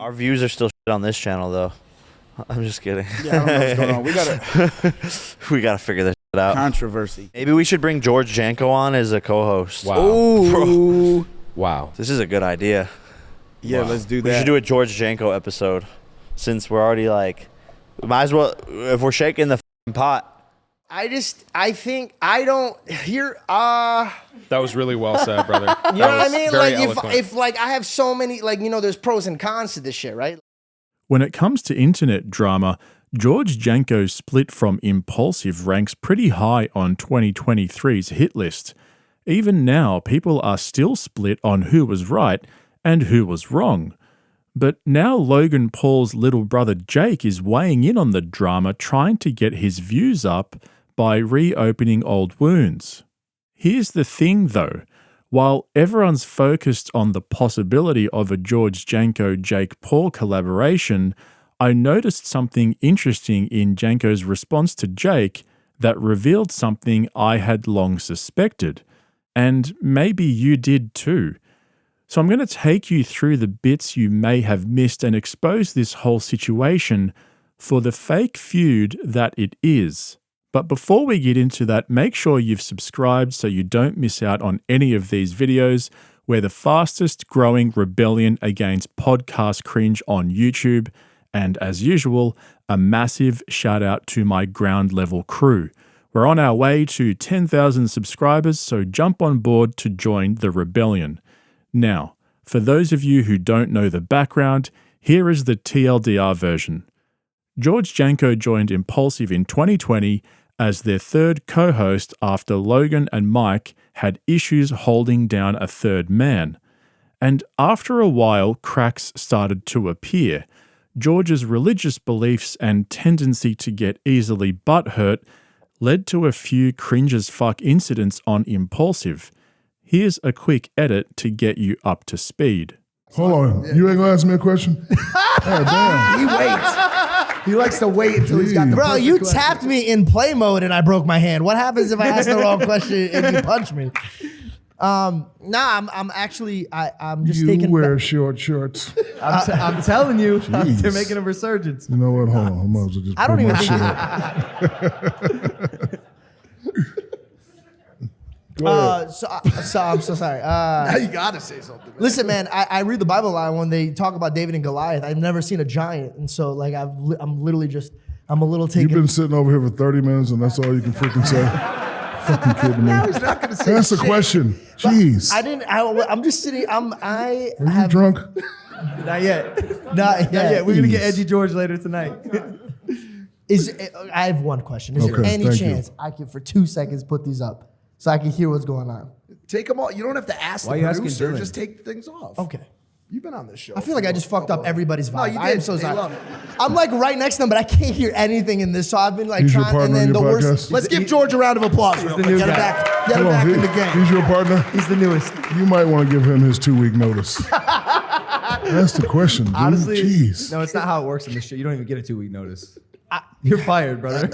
Our views are still shit on this channel, though. I'm just kidding. Yeah, I don't know what's going on. We gotta figure this shit out. Controversy. Maybe we should bring George Janko on as a co-host. Wow. Ooh. Wow. This is a good idea. Yeah, Wow. let's do that. We should do a George Janko episode, since we're already like, might as well, if we're shaking the pot. I think I don't hear That was really well said, brother. you know what I mean? Very Like eloquent. if like I have so many, like, you know, there's pros and cons to this shit, right? When it comes to internet drama, George Janko's split from Impulsive ranks pretty high on 2023's hit list. Even now, people are still split on who was right and who was wrong. But now Logan Paul's little brother Jake is weighing in on the drama, trying to get his views up by reopening old wounds. Here's the thing though, while everyone's focused on the possibility of a George Janko-Jake Paul collaboration, I noticed something interesting in Janko's response to Jake that revealed something I had long suspected. And maybe you did too. So I'm going to take you through the bits you may have missed and expose this whole situation for the fake feud that it is. But before we get into that, make sure you've subscribed so you don't miss out on any of these videos. We're the fastest growing rebellion against podcast cringe on YouTube. And as usual, a massive shout out to my ground level crew. We're on our way to 10,000 subscribers, so jump on board to join the rebellion. Now, for those of you who don't know the background, here is the TLDR version. George Janko joined Impulsive in 2020 as their third co-host after Logan and Mike had issues holding down a third man. And after a while, cracks started to appear. George's religious beliefs and tendency to get easily butthurt led to a few cringe as fuck incidents on Impulsive. Here's a quick edit to get you up to speed. Hold on. You ain't gonna ask me a question? Oh, damn. He waits. He likes to wait until he's got the Bro, perfect you question. tapped me in play mode and I broke my hand. What happens if I ask the wrong question and you punch me? I'm actually I'm just You taking wear short shorts. I'm telling you, Jeez. they're making a resurgence. You know what? Hold on. I might as well just I don't pull even my shit up. Go ahead. so I'm so sorry. Now you gotta say something. Man. Listen, man, I read the Bible a lot when they talk about David and Goliath. I've never seen a giant, and so like I'm literally just I'm a little You've taken. been sitting over here for 30 minutes and that's all you can freaking say? Fucking kidding me. No, he's not gonna say That's the shit. question. Jeez. I'm just sitting. I Are you have drunk? Not yet. not yet. We're gonna get Jeez. Edgy George later tonight. I have one question. Is there Okay, any thank you. chance I can, for 2 seconds, put these up so I can hear what's going on? Take them all. You don't have to ask Why the are you asking producer. Dylan? Just take things off. Okay. You've been on this show. I feel like I just fucked up everybody's vibe. No, you I am did. so They sorry. love it. I'm like right next to them, but I can't hear anything in this. So I've been like He's your trying, and partner then in the your worst. podcast? Let's give George a round of applause. Real quick. Get him Get him back. Get him Hold back on, in the game. He's your partner? He's the newest. You might want to give him his 2-week notice. That's the question, dude. Honestly, Jeez. no, it's not how it works in this shit. You don't even get a 2-week notice. You're fired, brother.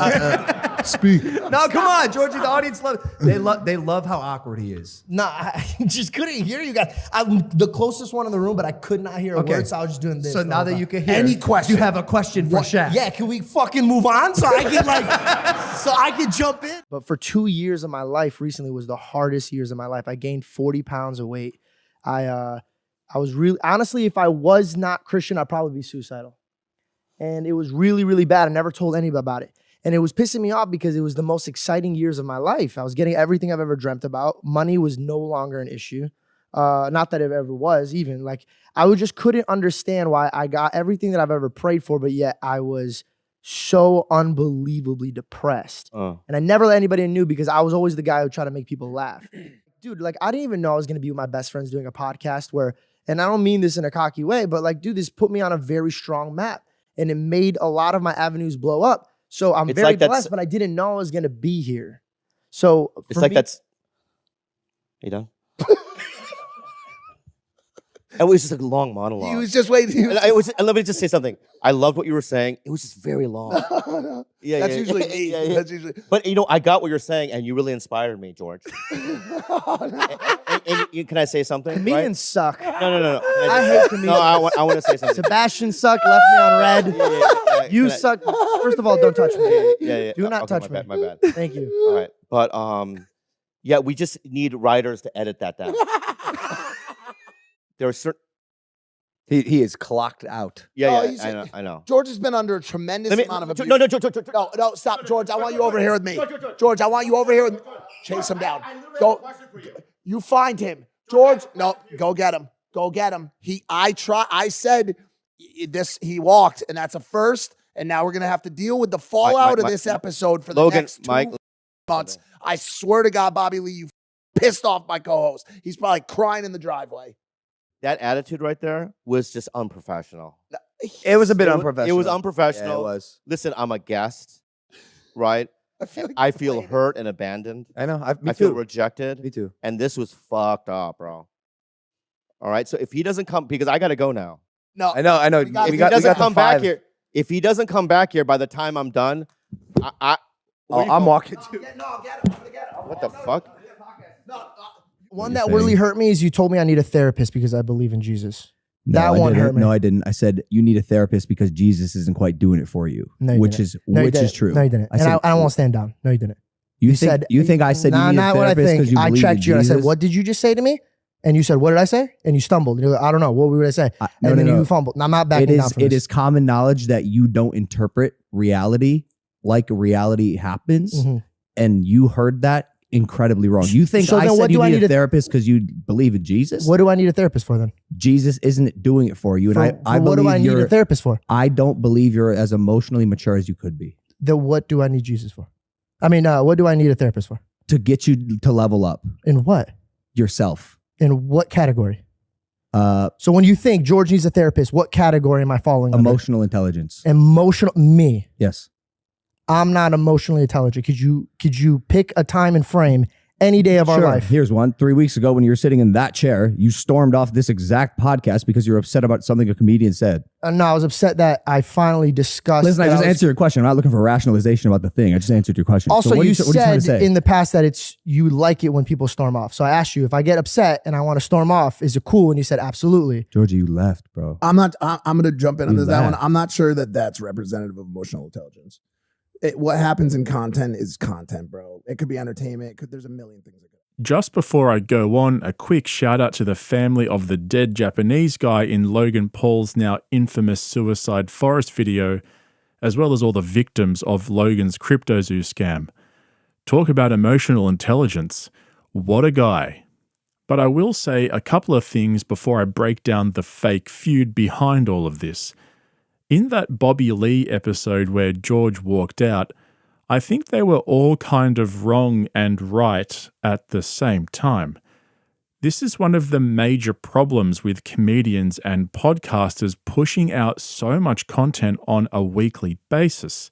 Speak. No, come on, Georgie. The audience loves. They love how awkward he is. No, I just couldn't hear you guys. I'm the closest one in the room, but I could not hear a Okay. word, so I was just doing this. So the now whole that time. you can hear, any question, you have a question for Shaq. Yeah, can we fucking move on so I can so I can jump in? But for 2 years of my life, recently was the hardest years of my life. I gained 40 pounds of weight. I was really, honestly, if I was not Christian, I'd probably be suicidal. And it was really, really bad. I never told anybody about it. And it was pissing me off because it was the most exciting years of my life. I was getting everything I've ever dreamt about. Money was no longer an issue. Not that it ever was even. Like, I just couldn't understand why I got everything that I've ever prayed for, but yet I was so unbelievably depressed. And I never let anybody know because I was always the guy who tried to make people laugh. Dude, like, I didn't even know I was going to be with my best friends doing a podcast where, and I don't mean this in a cocky way, but like, dude, this put me on a very strong map. And it made a lot of my avenues blow up. So I'm very blessed, but I didn't know I was going to be here. So It's like that's. You done? It was just a long monologue. He was just waiting. And let me just say something. I loved what you were saying. It was just very long. No. That's usually me. Yeah. That's usually. But I got what you're saying, and you really inspired me, George. And can I say something? Comedians suck. No. I hate comedians. No, I want to say something. Sebastian sucked, left me on red. Yeah. You suck. First of all, don't touch me. Yeah. Do not Okay, touch me. My bad. Thank you. All right. But yeah, we just need writers to edit that down. There are certain. He is clocked out. Yeah. I know. George has been under a tremendous amount of abuse. No, No, stop, George. I want you over here with me. George, I want you over here with me. Chase him down. Go. You find him. George, no, go get him. Go get him. I said this, he walked, and that's a first, and now we're going to have to deal with the fallout of this episode for the next 2 months. I swear to God, Bobby Lee, you pissed off my co-host. He's probably crying in the driveway. That attitude right there was just unprofessional. It was a bit unprofessional. It was unprofessional. Yeah, it was. Listen, I'm a guest, right? I feel hurt and abandoned. I know. I feel rejected. Me too. And this was fucked up, bro. All right. So if he doesn't come, because I got to go now. No, I know. If he doesn't come back here, if he doesn't come back here by the time I'm done, I'm walking too. No, get him. What the fuck? One that really hurt me is you told me I need a therapist because I believe in Jesus. That one hurt me. No, I didn't. I said you need a therapist because Jesus isn't quite doing it for you, which is true. No, you didn't. I don't want to stand down. No, you didn't. You think I said you need a therapist because you believe in Jesus? I checked you and I said, what did you just say to me? And you said, what did I say? And you stumbled. And you're like, I don't know. What would I say? And then you fumbled. And I'm not backing down from this. It is common knowledge that you don't interpret reality like reality happens. Mm-hmm. And you heard that incredibly wrong. You think I said you need a therapist because you believe in Jesus? What do I need a therapist for then? Jesus isn't doing it for you. And I believe what do I need a therapist for? I don't believe you're as emotionally mature as you could be. Then what do I need Jesus for? I mean, what do I need a therapist for? To get you to level up. In what? Yourself. In what category? So when you think George needs a therapist, what category am I following? Emotional intelligence. Me. Yes. I'm not emotionally intelligent. Could you pick a time and frame any day of our life? Here's one. 3 weeks ago when you were sitting in that chair, you stormed off this exact podcast because you were upset about something a comedian said. No, I was upset that I finally discussed. Listen, I just answered your question. I'm not looking for rationalization about the thing. I just answered your question. Also, so you said in the past that you like it when people storm off. So I asked you, if I get upset and I want to storm off, is it cool? And you said, absolutely. Georgie, you left, bro. I'm going to jump in on that one. I'm not sure that that's representative of emotional intelligence. What happens in content is content, bro. It could be entertainment. There's a million things. Just before I go on, a quick shout out to the family of the dead Japanese guy in Logan Paul's now infamous Suicide Forest video, as well as all the victims of Logan's CryptoZoo scam. Talk about emotional intelligence. What a guy. But I will say a couple of things before I break down the fake feud behind all of this. In that Bobby Lee episode where George walked out, I think they were all kind of wrong and right at the same time. This is one of the major problems with comedians and podcasters pushing out so much content on a weekly basis.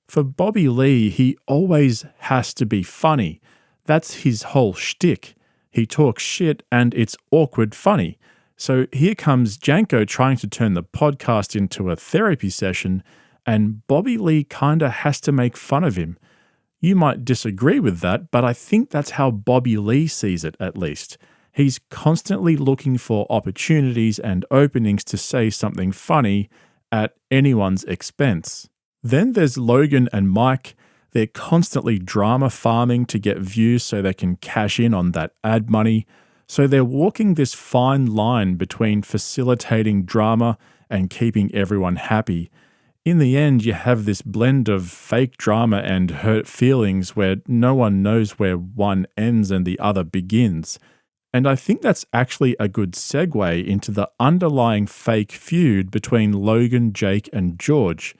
For Bobby Lee, he always has to be funny. That's his whole shtick. He talks shit and it's awkward funny. So here comes Janko trying to turn the podcast into a therapy session, and Bobby Lee kinda has to make fun of him. You might disagree with that, but I think that's how Bobby Lee sees it, at least. He's constantly looking for opportunities and openings to say something funny at anyone's expense. Then there's Logan and Mike. They're constantly drama farming to get views so they can cash in on that ad money. So they're walking this fine line between facilitating drama and keeping everyone happy. In the end, you have this blend of fake drama and hurt feelings where no one knows where one ends and the other begins. And I think that's actually a good segue into the underlying fake feud between Logan, Jake, and George.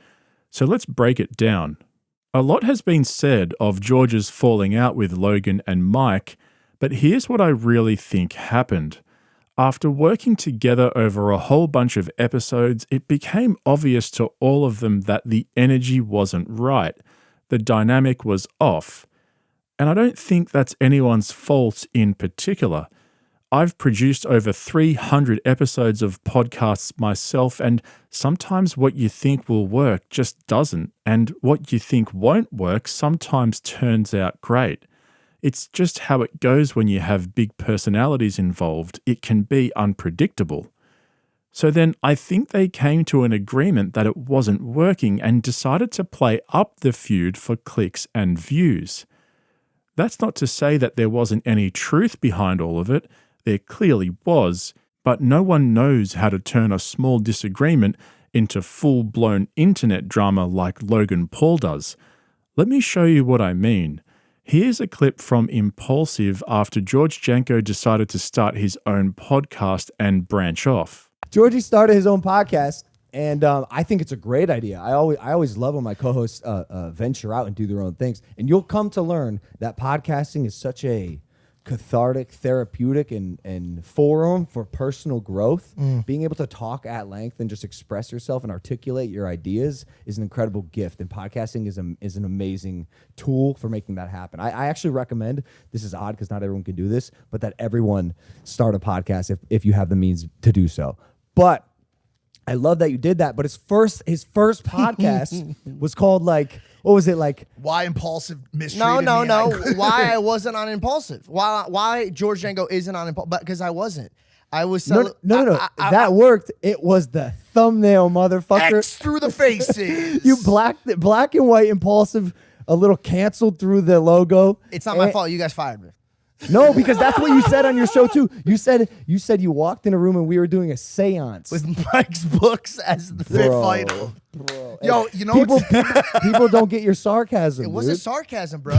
So let's break it down. A lot has been said of George's falling out with Logan and Mike, but here's what I really think happened. After working together over a whole bunch of episodes, it became obvious to all of them that the energy wasn't right. The dynamic was off. And I don't think that's anyone's fault in particular. I've produced over 300 episodes of podcasts myself, and sometimes what you think will work just doesn't, and what you think won't work sometimes turns out great. It's just how it goes when you have big personalities involved. It can be unpredictable. So then I think they came to an agreement that it wasn't working and decided to play up the feud for clicks and views. That's not to say that there wasn't any truth behind all of it. There clearly was, but no one knows how to turn a small disagreement into full-blown internet drama like Logan Paul does. Let me show you what I mean. Here's a clip from Impulsive after George Janko decided to start his own podcast and branch off. Georgie started his own podcast, and I think it's a great idea. I always love when my co-hosts venture out and do their own things. And you'll come to learn that podcasting is such a cathartic, therapeutic, and forum for personal growth. Being able to talk at length and just express yourself and articulate your ideas is an incredible gift. And podcasting is an amazing tool for making that happen. I actually recommend, this is odd because not everyone can do this, but that everyone start a podcast if you have the means to do so. But I love that you did that. But his first podcast was called like, what was it like? Why Impulsive mistreated No. me. Why I wasn't on Impulsive? Why George Janko isn't on Impulsive? Because I wasn't. I was No. That worked. It was the thumbnail, motherfucker. X through the faces. You black and white Impulsive, a little canceled through the logo. It's not my fault. You guys fired me. No, because that's what you said on your show too. You said you walked in a room and we were doing a seance With Mike's books as the Fit Bro. final. Bro. Yo, you know people don't get your sarcasm. It wasn't dude. sarcasm, bro.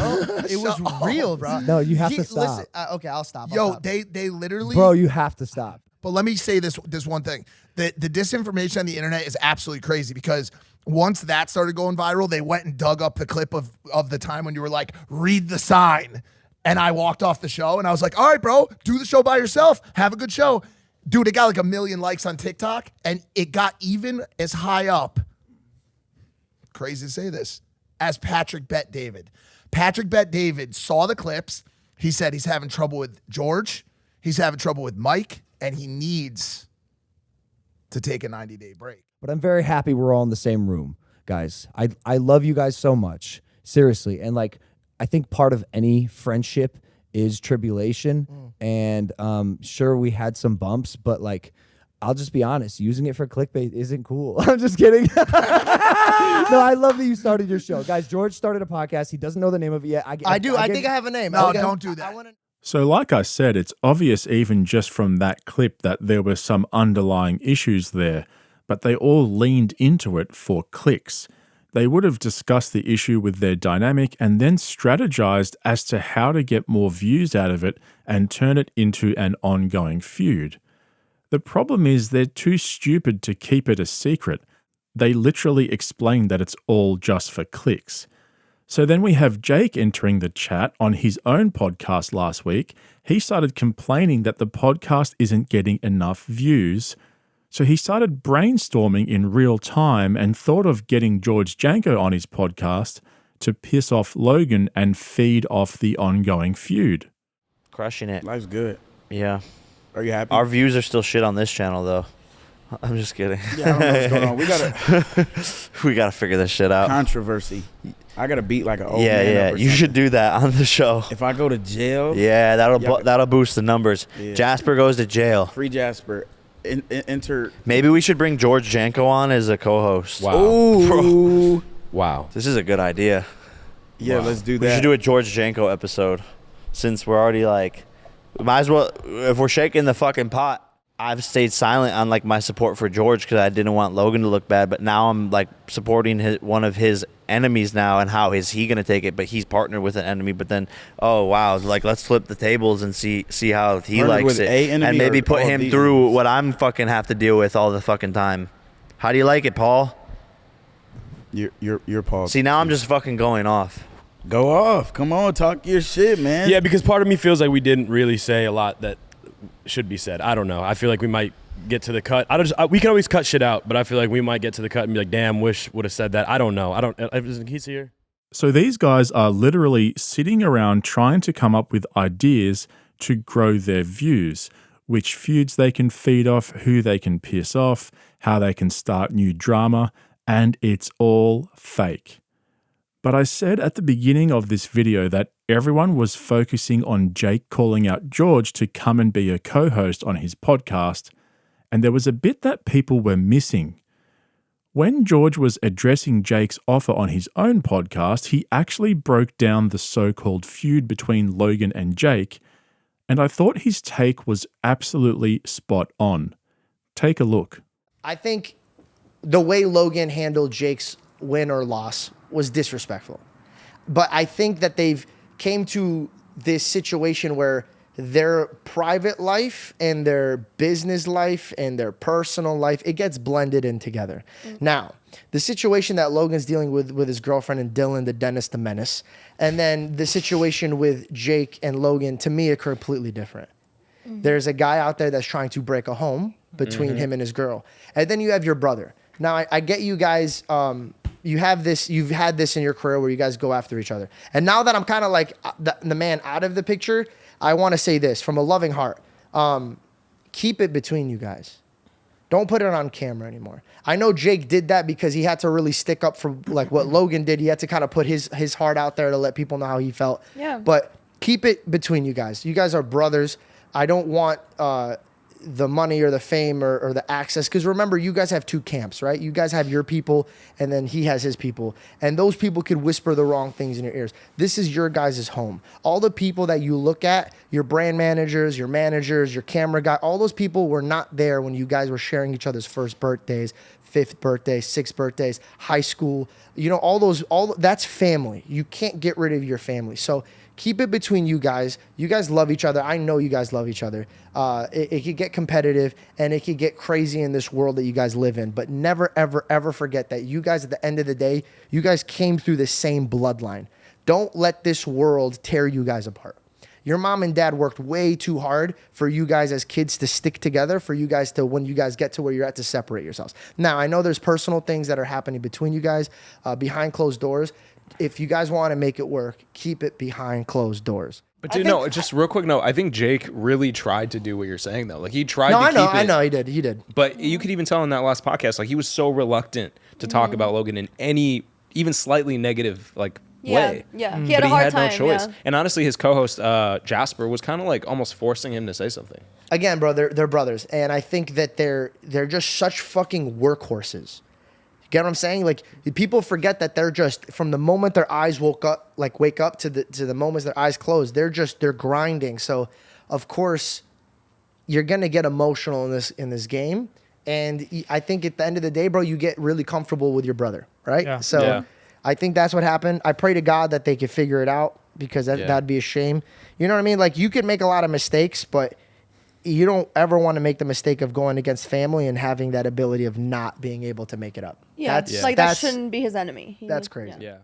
It was real, bro. No, you have to stop. Listen, okay, I'll stop. I'll Yo, stop. they literally. Bro, you have to stop. But let me say this one thing. The disinformation on the internet is absolutely crazy because once that started going viral, they went and dug up the clip of the time when you were like, read the sign. And I walked off the show and I was like, all right, bro, do the show by yourself. Have a good show. Dude, it got like 1 million likes on TikTok and it got even as high up, crazy to say this, as Patrick Bet David. Patrick Bet David saw the clips. He said he's having trouble with George. He's having trouble with Mike. And he needs to take a 90-day break. But I'm very happy we're all in the same room, guys. I love you guys so much. Seriously. And like, I think part of any friendship is tribulation. And sure, we had some bumps, but like, I'll just be honest, using it for clickbait isn't cool. I'm just kidding. No, I love that you started your show. Guys, George started a podcast. He doesn't know the name of it yet. I do. I think I have a name. No, don't do that. So like I said, it's obvious even just from that clip that there were some underlying issues there, but they all leaned into it for clicks. They would have discussed the issue with their dynamic and then strategized as to how to get more views out of it and turn it into an ongoing feud. The problem is they're too stupid to keep it a secret. They literally explain that it's all just for clicks. So then we have Jake entering the chat on his own podcast last week. He started complaining that the podcast isn't getting enough views. So he started brainstorming in real time and thought of getting George Janko on his podcast to piss off Logan and feed off the ongoing feud. Crushing it. Life's good. Yeah. Are you happy? Our views are still shit on this channel, though. I'm just kidding. Yeah, I don't know what's going on. We gotta figure this shit out. Controversy. I gotta beat like an old man. Yeah. up or You should something. do that on the show. If I go to jail. Yeah, that'll boost the numbers. Yeah. Jasper goes to jail. Free Jasper. Enter. Maybe we should bring George Janko on as a co-host. Wow. Ooh. Wow. This is a good idea. Yeah, let's do that. We should do a George Janko episode since we're already like, might as well, if we're shaking the fucking pot. I've stayed silent on like my support for George because I didn't want Logan to look bad, but now I'm like supporting one of his enemies now, and how is he going to take it? But he's partnered with an enemy, but then, oh wow, like let's flip the tables and see how he Partnered likes with it, a enemy and maybe or put all him these through enemies? what I'm fucking have to deal with all the fucking time. How do you like it, Paul? You're Paul. See, now I'm just fucking going off. Go off. Come on, talk your shit, man. Yeah, because part of me feels like we didn't really say a lot that should be said. I don't know. I feel like we might get to the cut. We can always cut shit out, but I feel like we might get to the cut and be like, damn, wish would have said that. I don't know. Isn't Keith here? So these guys are literally sitting around trying to come up with ideas to grow their views, which feuds they can feed off, who they can piss off, how they can start new drama, and it's all fake. But I said at the beginning of this video that everyone was focusing on Jake calling out George to come and be a co-host on his podcast, and there was a bit that people were missing. When George was addressing Jake's offer on his own podcast, he actually broke down the so-called feud between Logan and Jake, and I thought his take was absolutely spot on. Take a look. I think the way Logan handled Jake's win or loss was disrespectful. But I think that they've came to this situation where their private life and their business life and their personal life, it gets blended in together. Now, the situation that Logan's dealing with his girlfriend and Dylan, the Dennis the Menace, and then the situation with Jake and Logan, to me, are completely different. There's a guy out there that's trying to break a home between him and his girl. And then you have your brother. Now, I get you guys, you've had this in your career where you guys go after each other. And now that I'm kind of like the man out of the picture, I want to say this from a loving heart. Keep it between you guys. Don't put it on camera anymore. I know Jake did that because he had to really stick up for like what Logan did. He had to kind of put his heart out there to let people know how he felt. Yeah. But keep it between you guys. You guys are brothers. I don't want the money or the fame or the access. Because remember, you guys have two camps, right? You guys have your people, and then he has his people. And those people could whisper the wrong things in your ears. This is your guys' home. All the people that you look at, your brand managers, your camera guy, all those people were not there when you guys were sharing each other's first birthdays, fifth birthdays, sixth birthdays, high school. You know, all that's family. You can't get rid of your family. So keep it between you guys. You guys love each other. I know you guys love each other. It could get competitive and it could get crazy in this world that you guys live in. But never, ever, ever forget that you guys, at the end of the day, you guys came through the same bloodline. Don't let this world tear you guys apart. Your mom and dad worked way too hard for you guys as kids to stick together, for you guys to, when you guys get to where you're at, to separate yourselves. Now, I know there's personal things that are happening between you guys behind closed doors. If you guys want to make it work, keep it behind closed doors. But dude, no, just real quick, no, I think Jake really tried to do what you're saying, though. Like, he tried to keep it. I know, he did. But you could even tell in that last podcast, like, he was so reluctant to talk about Logan in any, even slightly negative, like, way. Yeah, he had a hard time. No choice. Yeah. And honestly, his co-host, Jasper, was kind of like almost forcing him to say something. Again, bro, they're brothers. And I think that they're just such fucking workhorses. Get what I'm saying? Like, people forget that they're just, from the moment their eyes wake up to the moments their eyes close, they're grinding. So, of course, you're gonna get emotional in this game. And I think at the end of the day, bro, you get really comfortable with your brother, right? Yeah. So Yeah. I think that's what happened. I pray to God that they could figure it out, because that'd be a shame. You know what I mean? Like, you could make a lot of mistakes, but you don't ever want to make the mistake of going against family and having that ability of not being able to make it up. Yeah, that shouldn't be his enemy. That's crazy. Yeah.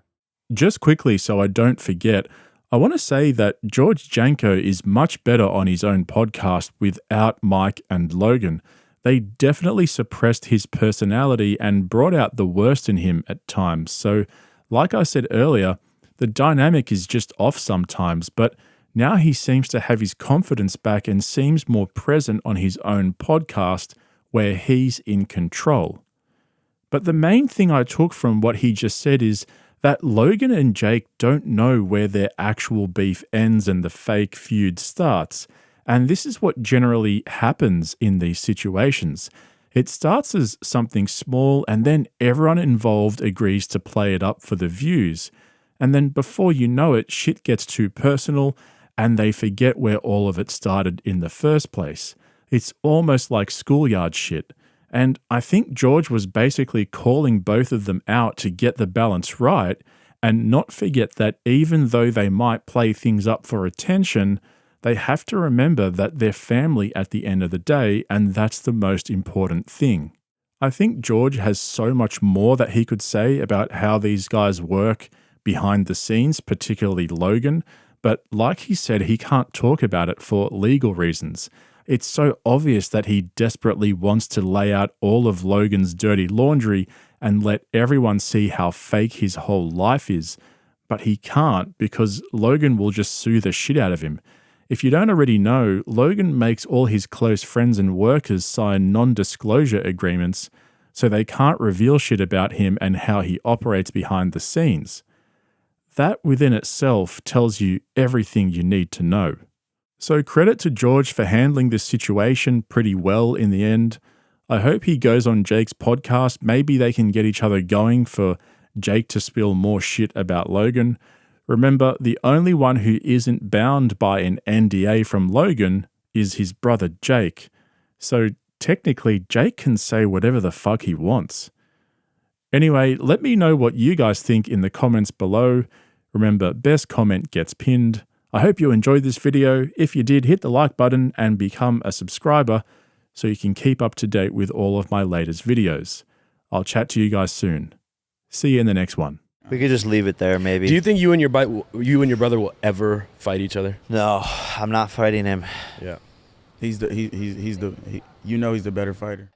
Just quickly, so I don't forget, I want to say that George Janko is much better on his own podcast without Mike and Logan. They definitely suppressed his personality and brought out the worst in him at times. So, like I said earlier, the dynamic is just off sometimes, but now he seems to have his confidence back and seems more present on his own podcast where he's in control. But the main thing I took from what he just said is that Logan and Jake don't know where their actual beef ends and the fake feud starts. And this is what generally happens in these situations. It starts as something small, and then everyone involved agrees to play it up for the views. And then before you know it, shit gets too personal, and they forget where all of it started in the first place. It's almost like schoolyard shit. And I think George was basically calling both of them out to get the balance right, and not forget that even though they might play things up for attention, they have to remember that they're family at the end of the day, and that's the most important thing. I think George has so much more that he could say about how these guys work behind the scenes, particularly Logan, but like he said, he can't talk about it for legal reasons. It's so obvious that he desperately wants to lay out all of Logan's dirty laundry and let everyone see how fake his whole life is, but he can't because Logan will just sue the shit out of him. If you don't already know, Logan makes all his close friends and workers sign non-disclosure agreements so they can't reveal shit about him and how he operates behind the scenes. That within itself tells you everything you need to know. So credit to George for handling this situation pretty well in the end. I hope he goes on Jake's podcast. Maybe they can get each other going for Jake to spill more shit about Logan. Remember, the only one who isn't bound by an NDA from Logan is his brother Jake. So technically, Jake can say whatever the fuck he wants. Anyway, let me know what you guys think in the comments below. Remember, best comment gets pinned. I hope you enjoyed this video. If you did, hit the like button and become a subscriber so you can keep up to date with all of my latest videos. I'll chat to you guys soon. See you in the next one. We could just leave it there, maybe. Do you think you and your brother will ever fight each other? No, I'm not fighting him. Yeah. He's the better fighter.